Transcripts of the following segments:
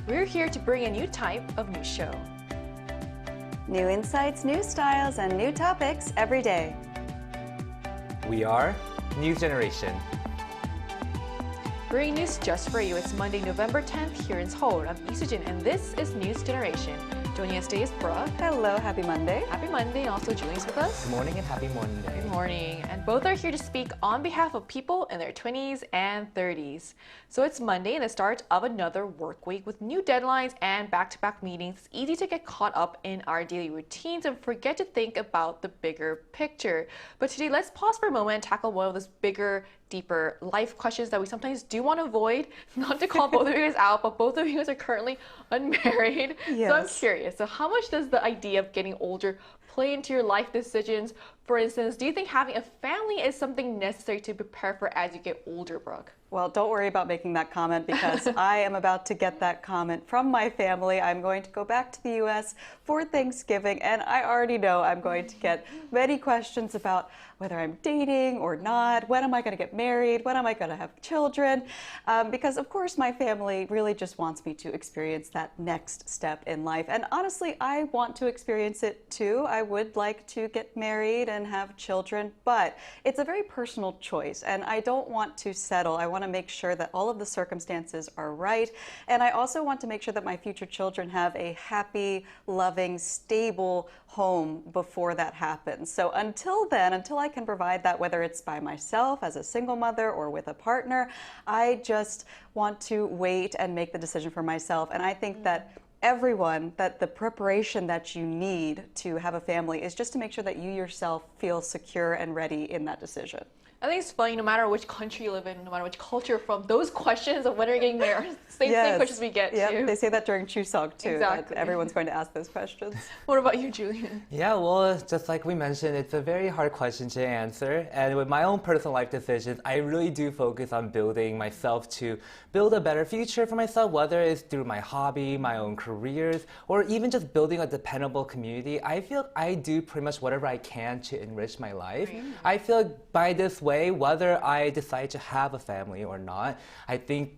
We're here to bring a new type of news show. New insights, new styles, and new topics every day. We are News Generation. Bringing news just for you. It's Monday, November 10th here in Seoul. I'm Isujin, and this is News Generation. Joining us today is Brooke. Hello, happy Monday. Happy Monday. And also Julie's with us. Good morning and happy Monday. Good morning. And both are here to speak on behalf of people in their 20s and 30s. So it's Monday and the start of another work week with new deadlines and back-to-back meetings. It's easy to get caught up in our daily routines and forget to think about the bigger picture. But today, let's pause for a moment and tackle one of those bigger, deeper life questions that we sometimes do want to avoid. Not to call both of you guys out, but both of you guys are currently unmarried. Yes. So I'm curious. So how much does the idea of getting older play into your life decisions? For instance, do you think having a family is something necessary to prepare for as you get older, Brooke? Well, don't worry about making that comment because I am about to get that comment from my family. I'm going to go back to the U.S. for Thanksgiving, and I already know I'm going to get many questions about whether I'm dating or not, when am I going to get married, when am I going to have children, because of course my family really just wants me to experience that next step in life. And honestly, I want to experience it too. I would like to get married and have children, but it's a very personal choice, and I don't want to settle. I want to make sure that all of the circumstances are right, and I also want to make sure that my future children have a happy, loving, stable home before that happens. So until then, until I can provide that, whether it's by myself as a single mother or with a partner, I just want to wait and make the decision for myself. And I think that everyone, that the preparation that you need to have a family is just to make sure that you yourself feel secure and ready in that decision. I think it's funny, no matter which country you live in, no matter which culture you're from, those questions of when are you getting married, same questions we get too. They say that during Chuseok too, Exactly. that everyone's going to ask those questions. What about you, Julian? Yeah, well, just like we mentioned, it's a very hard question to answer. And with my own personal life decisions, I really do focus on building myself to build a better future for myself, whether it's through my hobby, my own careers, or even just building a dependable community. I feel I do pretty much whatever I can to enrich my life. Right. I feel by this way, whether I decide to have a family or not, I think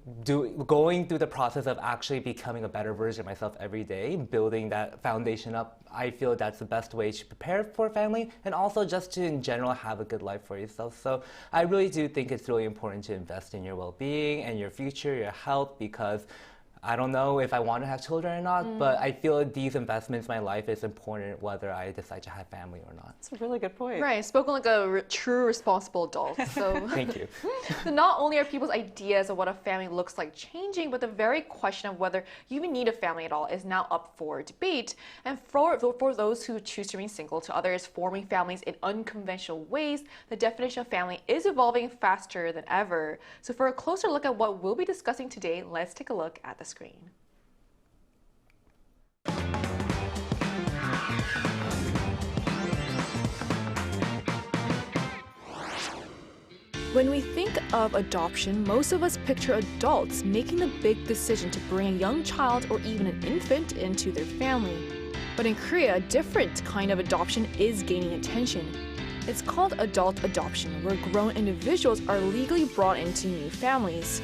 going through the process of actually becoming a better version of myself every day, building that foundation up, I feel that's the best way to prepare for a family and also just to in general have a good life for yourself. So I really do think it's really important to invest in your well-being and your future, your health, because I don't know if I want to have children or not, but I feel these investments in my life is important whether I decide to have family or not. That's a really good point. Right, spoken like a true responsible adult. So Thank you. So not only are people's ideas of what a family looks like changing, but the very question of whether you even need a family at all is now up for debate. And for those who choose to remain single, to others forming families in unconventional ways, the definition of family is evolving faster than ever. So for a closer look at what we'll be discussing today, let's take a look at the screen. When we think of adoption, most of us picture adults making the big decision to bring a young child or even an infant into their family. But in Korea, a different kind of adoption is gaining attention. It's called adult adoption, where grown individuals are legally brought into new families.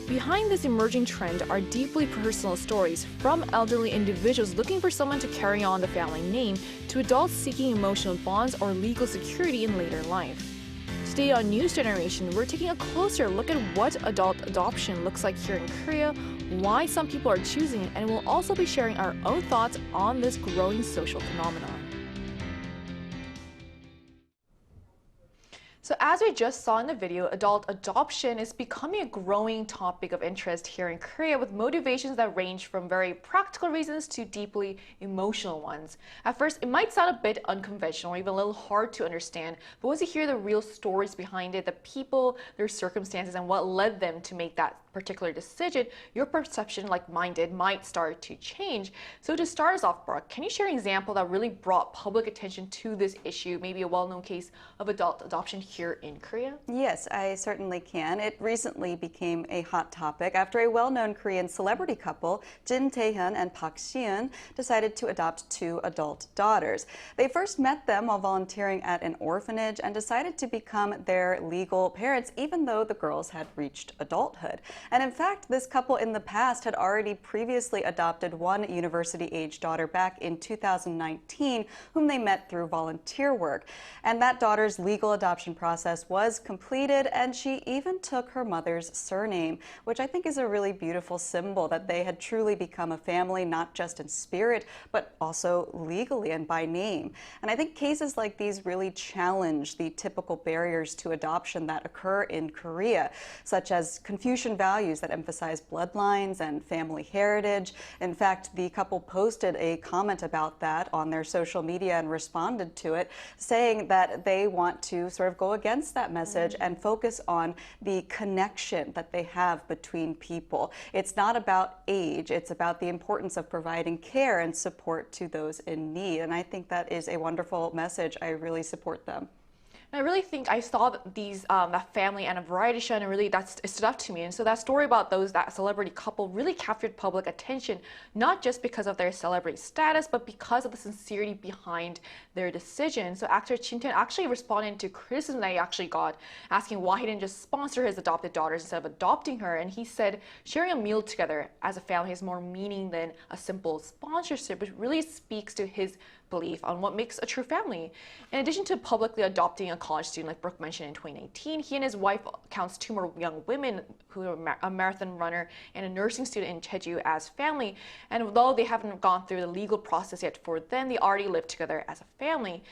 Behind this emerging trend are deeply personal stories, from elderly individuals looking for someone to carry on the family name to adults seeking emotional bonds or legal security in later life. Today on News Generation, we're taking a closer look at what adult adoption looks like here in Korea, why some people are choosing it, and we'll also be sharing our own thoughts on this growing social phenomenon. So as we just saw in the video, adult adoption is becoming a growing topic of interest here in Korea with motivations that range from very practical reasons to deeply emotional ones. At first, it might sound a bit unconventional or even a little hard to understand, but once you hear the real stories behind it, the people, their circumstances, and what led them to make that particular decision, your perception, like mine did, might start to change. So to start us off, Brooke, can you share an example that really brought public attention to this issue, maybe a well-known case of adult adoption here in Korea? Yes, I certainly can. It recently became a hot topic after a well-known Korean celebrity couple, Jin Tae-hyun and Park Si-eun, decided to adopt 2 adult daughters. They first met them while volunteering at an orphanage and decided to become their legal parents, even though the girls had reached adulthood. And in fact, this couple in the past had already previously adopted one university-age daughter back in 2019, whom they met through volunteer work. And that daughter's legal adoption process was completed, and she even took her mother's surname, which I think is a really beautiful symbol that they had truly become a family, not just in spirit, but also legally and by name. And I think cases like these really challenge the typical barriers to adoption that occur in Korea, such as Confucian values that emphasize bloodlines and family heritage. In fact, the couple posted a comment about that on their social media and responded to it, saying that they want to sort of go against that message and focus on the connection that they have between people. It's not about age, it's about the importance of providing care and support to those in need. And I think that is a wonderful message. I really support them. I really think I saw that family and a variety show, and really it stood up to me. And so that story about that celebrity couple really captured public attention, not just because of their celebrity status, but because of the sincerity behind their decision. So actor Chin Tae actually responded to criticism that he actually got, asking why he didn't just sponsor his adopted daughters instead of adopting her. And he said sharing a meal together as a family has more meaning than a simple sponsorship, which really speaks to his belief on what makes a true family. In addition to publicly adopting a college student, like Brooke mentioned in 2019, he and his wife counts 2 more young women who are a marathon runner and a nursing student in Jeju as family. And although they haven't gone through the legal process yet for them, they already live together as a family.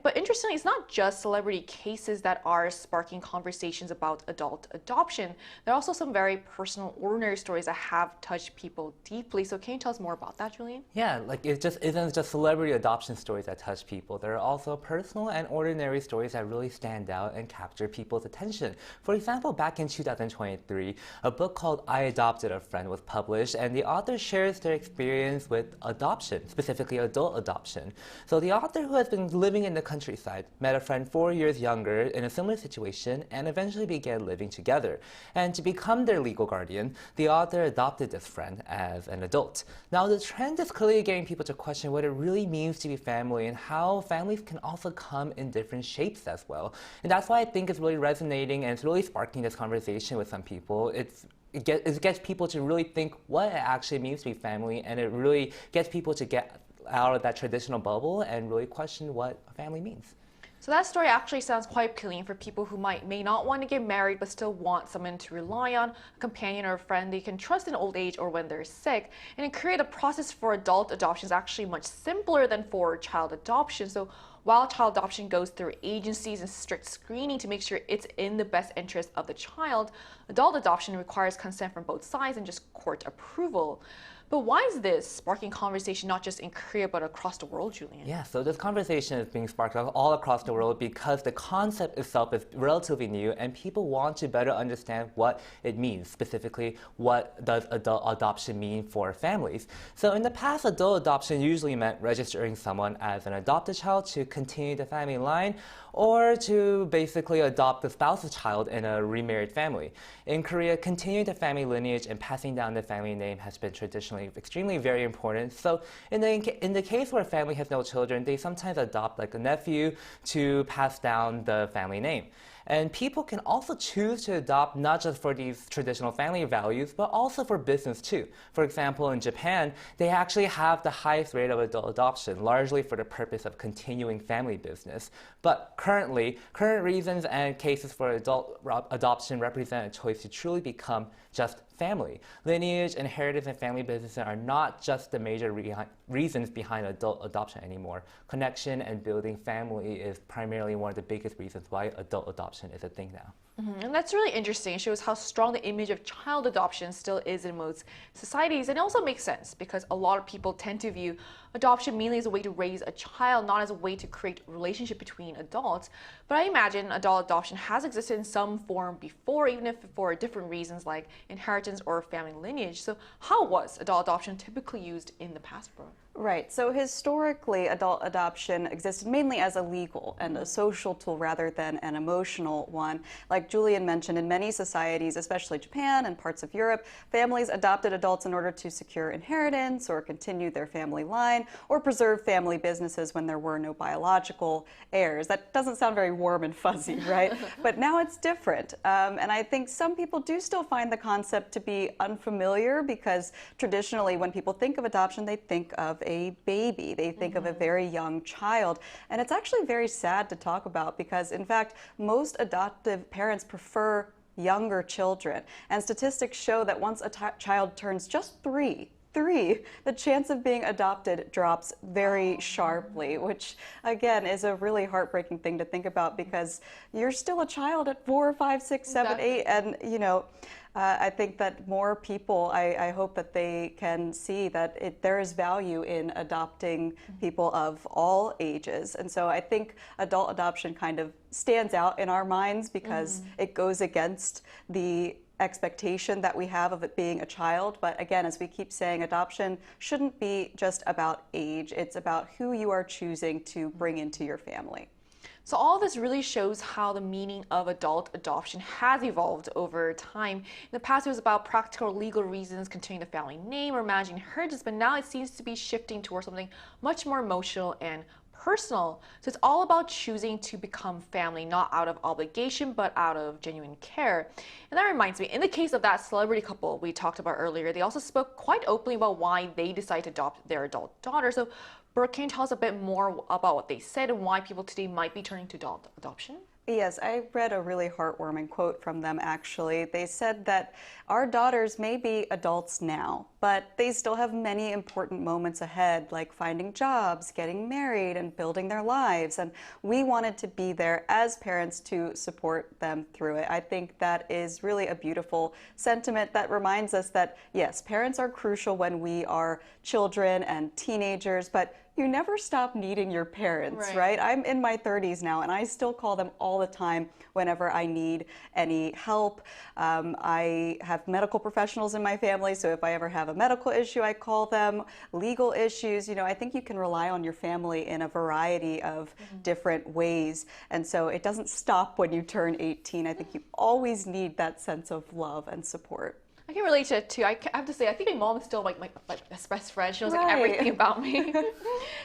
But interestingly, it's not just celebrity cases that are sparking conversations about adult adoption. There are also some very personal, ordinary stories that have touched people deeply. So can you tell us more about that, Julian? Yeah, like it just isn't just celebrity adoption stories that touch people. There are also personal and ordinary stories that really stand out and capture people's attention. For example, back in 2023, a book called I Adopted a Friend was published, and the author shares their experience with adoption, specifically adult adoption. So the author, who has been living in the countryside, met a friend 4 years younger in a similar situation and eventually began living together. And to become their legal guardian, the author adopted this friend as an adult. Now, the trend is clearly getting people to question what it really means to be family and how families can also come in different shapes as well. And that's why I think it's really resonating and it's really sparking this conversation with some people. It gets people to really think what it actually means to be family, and it really gets people to get out of that traditional bubble and really question what a family means. So that story actually sounds quite appealing for people who may not want to get married but still want someone to rely on, a companion or a friend they can trust in old age or when they're sick. And in Korea, the process for adult adoption is actually much simpler than for child adoption. So while child adoption goes through agencies and strict screening to make sure it's in the best interest of the child, adult adoption requires consent from both sides and just court approval. But why is this sparking conversation not just in Korea but across the world, Julian? Yeah, so this conversation is being sparked all across the world because the concept itself is relatively new and people want to better understand what it means. Specifically, what does adult adoption mean for families? So in the past, adult adoption usually meant registering someone as an adopted child to continue the family line, or to basically adopt the spouse's child in a remarried family. In Korea, continuing the family lineage and passing down the family name has been traditionally extremely very important. So in the case where a family has no children, they sometimes adopt like a nephew to pass down the family name. And people can also choose to adopt not just for these traditional family values, but also for business too. For example, in Japan, they actually have the highest rate of adult adoption, largely for the purpose of continuing family business. But current reasons and cases for adult adoption represent a choice to truly become just family. Lineage, inheritance, and family business are not just the major reasons behind adult adoption anymore. Connection and building family is primarily one of the biggest reasons why adult adoption is a thing now. And that's really interesting. It shows how strong the image of child adoption still is in most societies. And it also makes sense because a lot of people tend to view adoption mainly as a way to raise a child, not as a way to create a relationship between adults. But I imagine adult adoption has existed in some form before, even if for different reasons like inheritance or family lineage. So how was adult adoption typically used in the past, Brooke? Right. So historically, adult adoption existed mainly as a legal and a social tool rather than an emotional one. Like Julian mentioned, in many societies, especially Japan and parts of Europe, families adopted adults in order to secure inheritance or continue their family line or preserve family businesses when there were no biological heirs. That doesn't sound very warm and fuzzy, right? But now it's different. And I think some people do still find the concept to be unfamiliar because traditionally when people think of adoption, they think of a baby. They think of a very young child. And it's actually very sad to talk about because, in fact, most adoptive parents prefer younger children. And statistics show that once a child turns just three, the chance of being adopted drops very sharply, which again is a really heartbreaking thing to think about because you're still a child at 4, 5, 6, 7, 8, and I think that more people, I hope that they can see that there is value in adopting people of all ages. And so I think adult adoption kind of stands out in our minds because it goes against the expectation that we have of it being a child. But again, as we keep saying, adoption shouldn't be just about age. It's about who you are choosing to bring into your family. So all this really shows how the meaning of adult adoption has evolved over time. In the past, it was about practical legal reasons, continuing the family name or managing inheritance, but now it seems to be shifting towards something much more emotional and personal. So it's all about choosing to become family, not out of obligation, but out of genuine care. And that reminds me, in the case of that celebrity couple we talked about earlier, they also spoke quite openly about why they decided to adopt their adult daughter. So Brooke, can you tell us a bit more about what they said and why people today might be turning to adult adoption? Yes, I read a really heartwarming quote from them, actually. They said that our daughters may be adults now, but they still have many important moments ahead, like finding jobs, getting married, and building their lives. And we wanted to be there as parents to support them through it. I think that is really a beautiful sentiment that reminds us that, yes, parents are crucial when we are children and teenagers, but you never stop needing your parents, right? I'm in my 30s now, and I still call them all the time whenever I need any help. I have medical professionals in my family, so if I ever have a medical issue, I call them. Legal issues, I think you can rely on your family in a variety of different ways. And so it doesn't stop when you turn 18. I think you always need that sense of love and support. I can relate to it too. I have to say, I think my mom is still like my best friend. She knows like everything about me.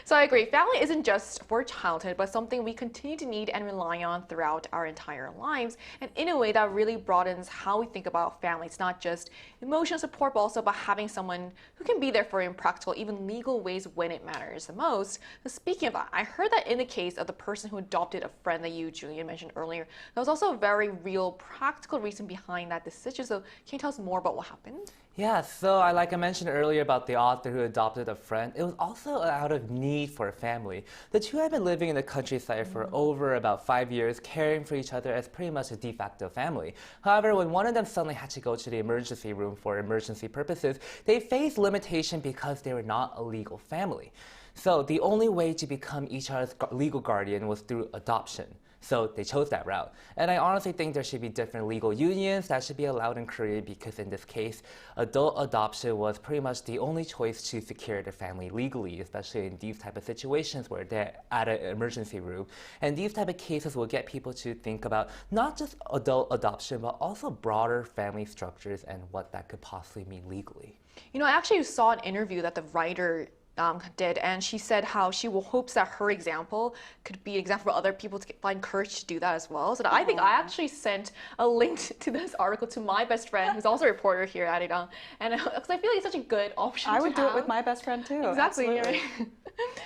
So I agree. Family isn't just for childhood, but something we continue to need and rely on throughout our entire lives. And in a way that really broadens how we think about family. It's not just emotional support, but also about having someone who can be there for you in practical, even legal ways when it matters the most. So speaking of that, I heard that in the case of the person who adopted a friend that you, Julian, mentioned earlier, there was also a very real practical reason behind that decision. So can you tell us more about what happened? Yeah, so like I mentioned earlier about the author who adopted a friend, it was also out of need for a family. The two had been living in the countryside for over about 5 years, caring for each other as pretty much a de facto family. However, when one of them suddenly had to go to the emergency room for emergency purposes, they faced limitation because they were not a legal family. So the only way to become each other's legal guardian was through adoption. So they chose that route. And I honestly think there should be different legal unions that should be allowed in Korea because in this case, adult adoption was pretty much the only choice to secure their family legally, especially in these type of situations where they're at an emergency room. And these type of cases will get people to think about not just adult adoption, but also broader family structures and what that could possibly mean legally. I actually saw an interview that the writer did, and she said how she hopes that her example could be an example for other people to find courage to do that as well. So I think I actually sent a link to this article to my best friend, who's also a reporter here at Arirang, and because I feel like it's such a good option. I would do it with my best friend too. Exactly. Right?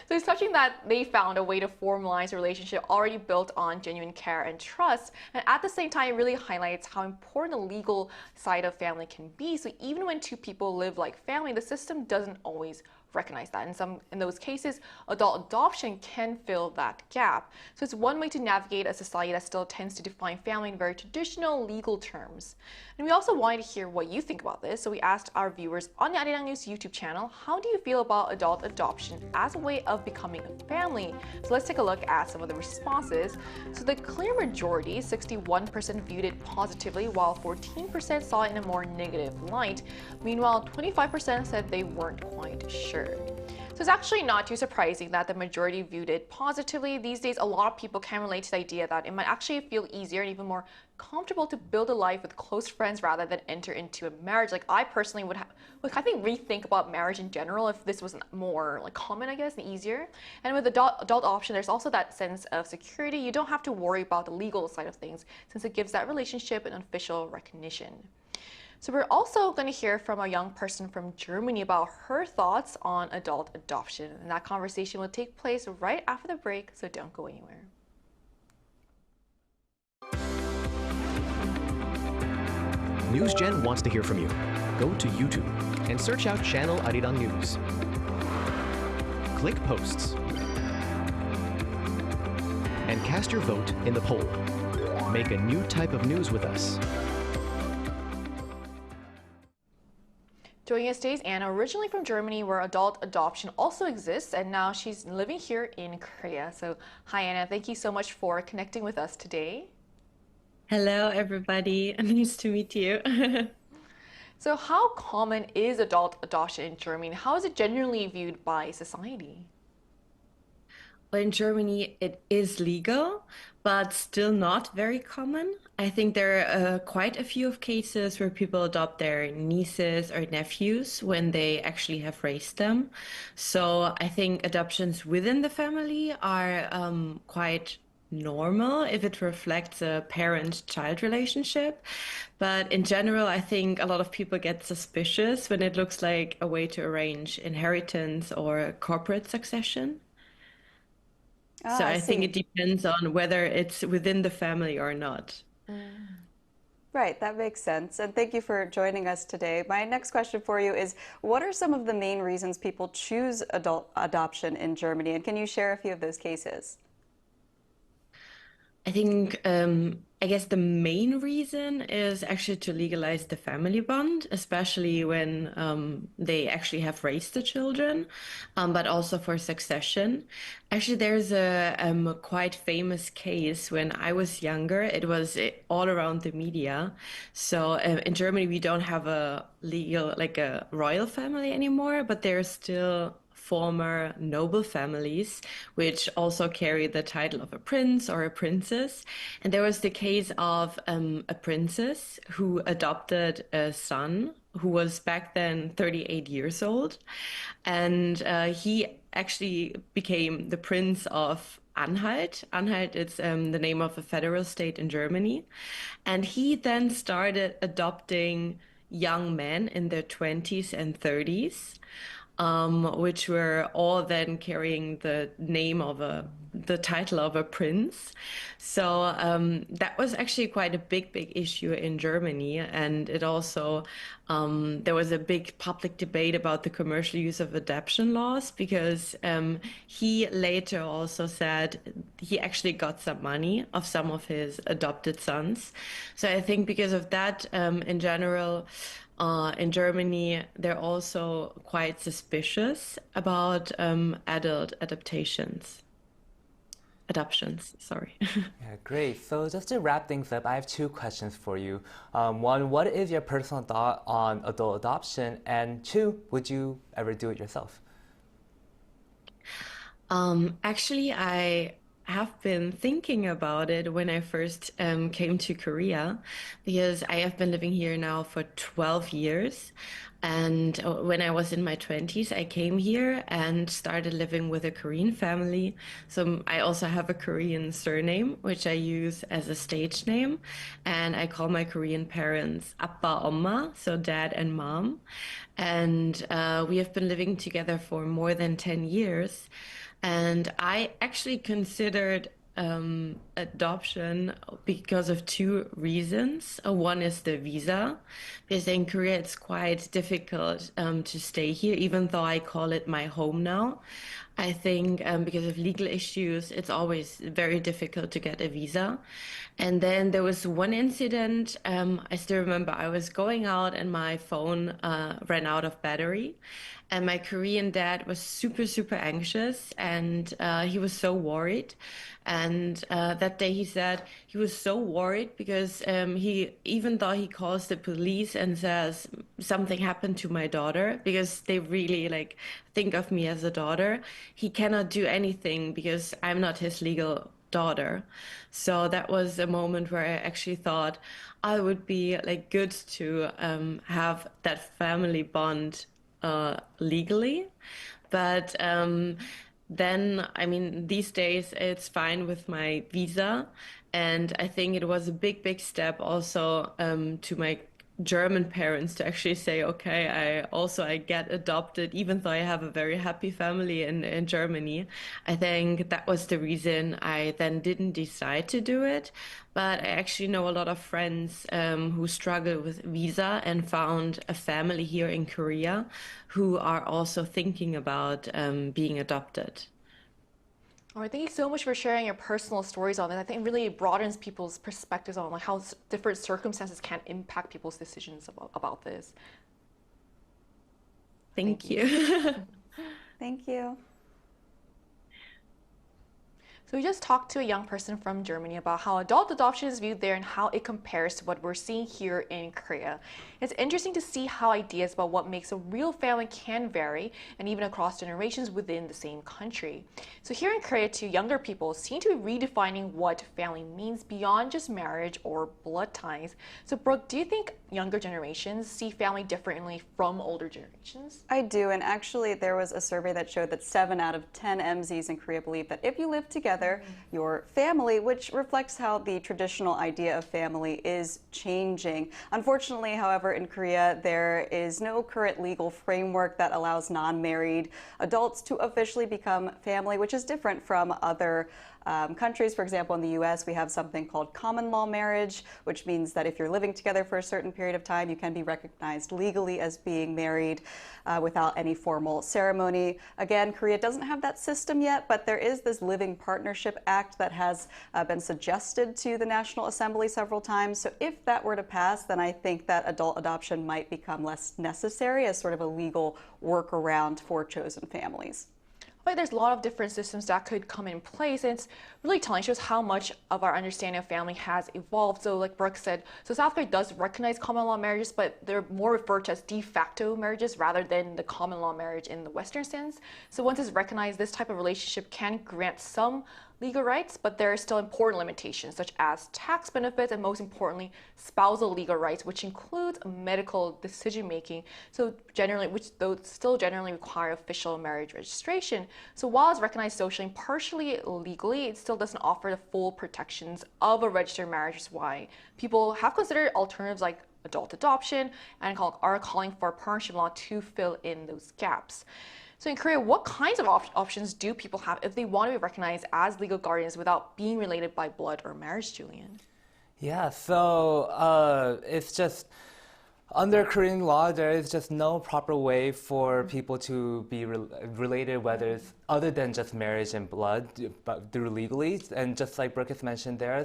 So it's touching that they found a way to formalize a relationship already built on genuine care and trust, and at the same time, it really highlights how important the legal side of family can be. So even when two people live like family, the system doesn't always recognize that. In those cases, adult adoption can fill that gap. So it's one way to navigate a society that still tends to define family in very traditional legal terms. And we also wanted to hear what you think about this. So we asked our viewers on the Arirang.News YouTube channel, how do you feel about adult adoption as a way of becoming a family? So let's take a look at some of the responses. So the clear majority, 61%, viewed it positively, while 14% saw it in a more negative light. Meanwhile, 25% said they weren't quite sure. So So it's actually not too surprising that the majority viewed it positively. These days, a lot of people can relate to the idea that it might actually feel easier and even more comfortable to build a life with close friends rather than enter into a marriage. Like I personally would I think rethink about marriage in general if this was more like common, I guess, and easier. And with adult option, there's also that sense of security. You don't have to worry about the legal side of things since it gives that relationship an official recognition. So we're also going to hear from a young person from Germany about her thoughts on adult adoption. And that conversation will take place right after the break, so don't go anywhere. NewsGen wants to hear from you. Go to YouTube and search out channel Arirang Click Posts and cast your vote in the poll. Make a new type of news with us. Joining us today is Anna, originally from Germany, where adult adoption also exists, and now she's living here in Korea. So, hi Anna, thank you so much for connecting with us today. Hello, everybody. Nice to meet you. So, how common is adult adoption in Germany? How is it generally viewed by society? Well, in Germany, it is legal, but still not very common. I think there are quite a few of cases where people adopt their nieces or nephews when they actually have raised them. So I think adoptions within the family are quite normal if it reflects a parent-child relationship. But in general, I think a lot of people get suspicious when it looks like a way to arrange inheritance or corporate succession. So I I think it see. depends on whether it's within the family or not. Right, that makes sense. And thank you for joining us today. My next question for you is, what are some of the main reasons people choose adult adoption in Germany? And can you share a few of those cases? I think, I guess the main reason is actually to legalize the family bond, especially when they actually have raised the children, but also for succession. Actually, there's a quite famous case when I was younger. It was all around the media. So in Germany, we don't have a legal, like a royal family anymore, but there's still former noble families, which also carry the title of a prince or a princess. And there was the case of a princess who adopted a son who was back then 38 years old. And he actually became the Prince of Anhalt. Anhalt is the name of a federal state in Germany. And he then started adopting young men in their 20s and 30s, which were all then carrying the title of a prince. So that was actually quite a big issue in Germany, and it also there was a big public debate about the commercial use of adoption laws because he later also said he actually got some money of some of his adopted sons. So I think because of that, in general. In Germany, they're also quite suspicious about adoptions, sorry. Yeah, great. So just to wrap things up, I have two questions for you. One, what is your personal thought on adult adoption? And two, would you ever do it yourself? Actually, I have been thinking about it when I first came to Korea because I have been living here now for 12 years. And when I was in my 20s, I came here and started living with a Korean family. So I also have a Korean surname, which I use as a stage name. And I call my Korean parents Appa, 엄마, so dad and mom. And we have been living together for more than 10 years. And I actually considered adoption because of two reasons. One is the visa, because in Korea it's quite difficult to stay here, even though I call it my home now. I think because of legal issues, it's always very difficult to get a visa. And then there was one incident, I still remember I was going out and my phone ran out of battery. And my Korean dad was super, super anxious and he was so worried. And that day he said he was so worried because even though he calls the police and says something happened to my daughter, because they really like think of me as a daughter, he cannot do anything because I'm not his legal daughter. So that was a moment where I actually thought I would be like good to have that family bond legally. But then, I mean, these days it's fine with my visa. And I think it was a big, big step also to my German parents to actually say, okay, I get adopted, even though I have a very happy family in Germany. I think that was the reason I then didn't decide to do it. But I actually know a lot of friends who struggle with visa and found a family here in Korea who are also thinking about being adopted. All right, thank you so much for sharing your personal stories on this. I think it really broadens people's perspectives on like how different circumstances can impact people's decisions about this. Thank you. Thank you. So we just talked to a young person from Germany about how adult adoption is viewed there and how it compares to what we're seeing here in Korea. It's interesting to see how ideas about what makes a real family can vary, and even across generations within the same country. So here in Korea, too, younger people seem to be redefining what family means beyond just marriage or blood ties. So Brooke, do you think younger generations see family differently from older generations? I do, and actually there was a survey that showed that 7 out of 10 MZs in Korea believe that if you live together, your family, which reflects how the traditional idea of family is changing. Unfortunately, however, in Korea, there is no current legal framework that allows non-married adults to officially become family, which is different from other countries. For example, in the US, we have something called common law marriage, which means that if you're living together for a certain period of time, you can be recognized legally as being married without any formal ceremony. Again, Korea doesn't have that system yet, but there is this Living Partnership Act that has been suggested to the National Assembly several times. So if that were to pass, then I think that adult adoption might become less necessary as sort of a legal workaround for chosen families. Like there's a lot of different systems that could come in place, and it's really telling, shows how much of our understanding of family has evolved. So like Brooke said, so South Korea does recognize common law marriages, but they're more referred to as de facto marriages rather than the common law marriage in the Western sense. So once it's recognized, this type of relationship can grant some legal rights, but there are still important limitations such as tax benefits and most importantly, spousal legal rights, which includes medical decision making. So generally, which though still generally require official marriage registration. So while it's recognized socially and partially legally, it still doesn't offer the full protections of a registered marriage, which is why people have considered alternatives like adult adoption and are calling for partnership law to fill in those gaps. So in Korea, what kinds of options do people have if they want to be recognized as legal guardians without being related by blood or marriage, Julian? Yeah, so it's just under Korean law, there is just no proper way for people to be related, whether it's other than just marriage and blood, but through legally. And just like Brooke has mentioned, there are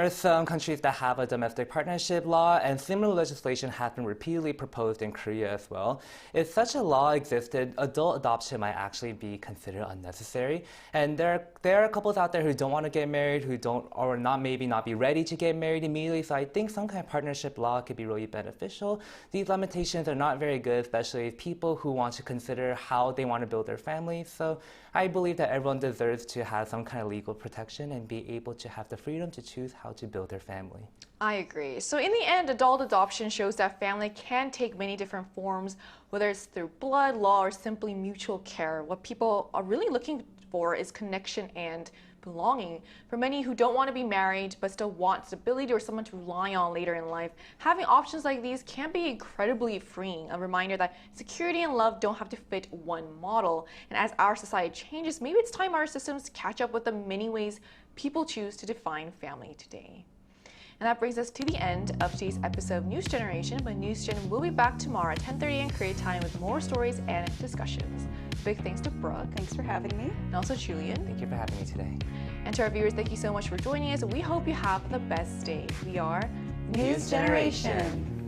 some countries that have a domestic partnership law, and similar legislation has been repeatedly proposed in Korea as well. If such a law existed, adult adoption might actually be considered unnecessary. And there are couples out there who don't want to get married, who don't, or maybe not be ready to get married immediately. So I think some kind of partnership law could be really beneficial. These limitations are not very good, especially if people who want to consider how they want to build their family. So I believe that everyone deserves to have some kind of legal protection and be able to have the freedom to choose how to build their family. I agree. So in the end, adult adoption shows that family can take many different forms, whether it's through blood, law, or simply mutual care. What people are really looking for is connection and belonging. For many who don't want to be married but still want stability or someone to rely on later in life, having options like these can be incredibly freeing. A reminder that security and love don't have to fit one model. And as our society changes, maybe it's time our systems catch up with the many ways people choose to define family today. And that brings us to the end of today's episode of News Generation. But News Gen will be back tomorrow at 10:30 in Korea time with more stories and discussions. Big thanks to Brooke. Thanks for having me. And also Julian. Thank you for having me today. And to our viewers, thank you so much for joining us. We hope you have the best day. We are News Generation.